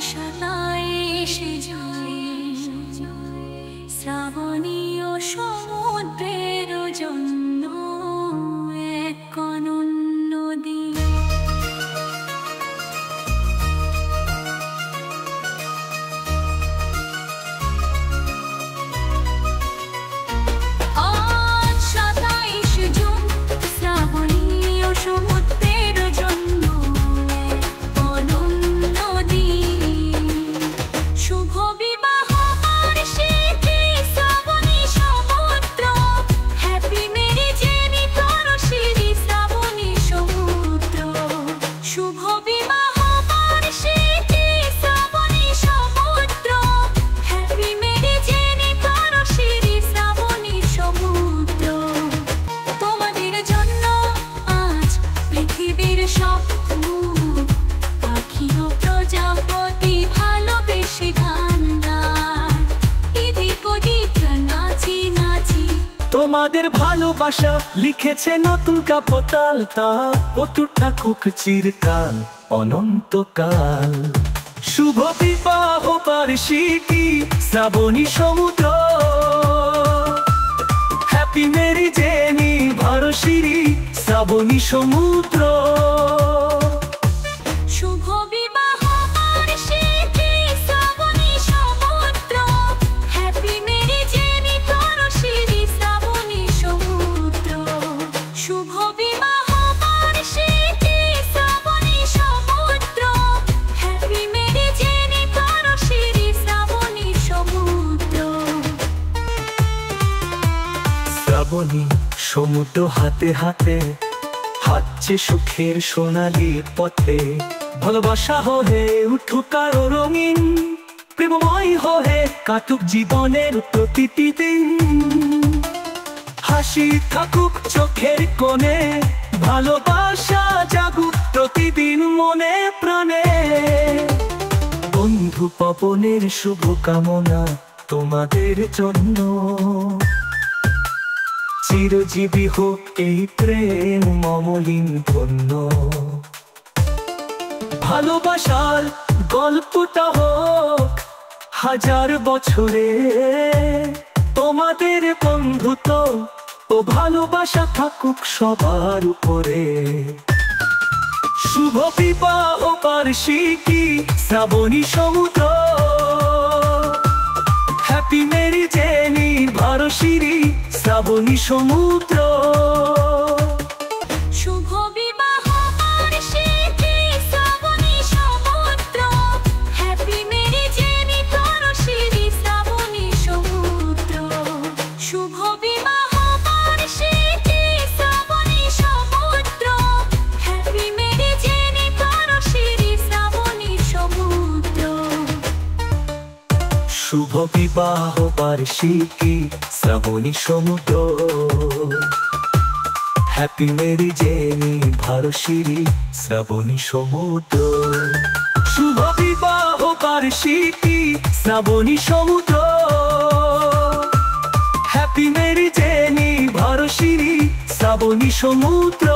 সাতাইশে শ্রাবণীয় সমুদ্রের জন্য এক অনন্য দিন। আজ 27 জুন শ্রাবণীয় সমুদ্রের জন্য এক অনন্য দিন। শুভ বিবাহ বার্ষিকী শ্রাবণী সমুদ্র, হ্যাপি ম্যারেজ অ্যানিভার্সারি শ্রাবণী সমুদ্র। শুভ বিবাহ বার্ষিকী শ্রাবণী সমুদ্র, হ্যাপি ম্যারেজ অ্যানিভার্সারি শ্রাবণী সমুদ্র। তোমাদের জন্য আজ পৃথিবীর সব পাখি ও প্রজাপতি ভালোবেসে গান গায়, এদিক ওদিক নাচি নাচি। তোমাদের ভালোবাসা লিখেছে নতুন কাব্যতাল, তা অটুট থাকুক চিরকাল অনন্তকাল। শুভ বিবাহ বার্ষিকী শ্রাবণী সমুদ্র, হ্যাপি ম্যারেজ অ্যানিভার্সারি শ্রাবণী সমুদ্র। শুভ বিবাহ বার্ষিকী শ্রাবণী সমুদ্র, হ্যাপি ম্যারেজ অ্যানিভার্সারি শ্রাবণী সমুদ্র। শুভ বিবাহ বার্ষিকী শ্রাবণী সমুদ্র, হ্যাপি ম্যারেজ অ্যানিভার্সারি শ্রাবণী সমুদ্র। শ্রাবণী সমুদ্র হাতে হাতে হাঁটছে সুখের সোনালি পথে। ভালোবাসা হয়ে উঠুক আরো রঙিন, প্রেমময় হয়ে কাটুক জীবনের প্রতিটি দিন। হাসি থাকুক চোখের কোণে, ভালোবাসা জাগুক প্রতিদিন মনে প্রাণে। বন্ধু পবনের শুভকামনা তোমাদের জন্য, চিরজীবী হোক এই প্রেম মমলিন ধন্য। ভালোবাসার গল্পটা হোক হাজার বছরে, তোমাদের বন্ধুত্ব ও ভালোবাসা থাকুক সবার উপরে। শুভ বিবাহ বার্ষিকী শ্রাবণী সমুদ্র, হ্যাপি ম্যারেজ অ্যানিভার্সারি শ্রাবণী সমুদ্র। শুভ বিবাহ বার্ষিকী শ্রাবণী সমুদ্র, হ্যাপি ম্যারেজ অ্যানিভার্সারি শ্রাবণী সমুদ্র। শুভ বিবাহ বার্ষিকী শ্রাবণী সমুদ্র, হ্যাপি ম্যারেজ অ্যানিভার্সারি শ্রাবণী সমুদ্র। শুভ বিবাহ বার্ষিকী শ্রাবণী সমুদ্র, হ্যাপি ম্যারেজ অ্যানিভার্সারি শ্রাবণী সমুদ্র। শুভ বিবাহ বার্ষিকী শ্রাবণী সমুদ্র, হ্যাপি ম্যারেজ অ্যানিভার্সারি শ্রাবণী সমুদ্র।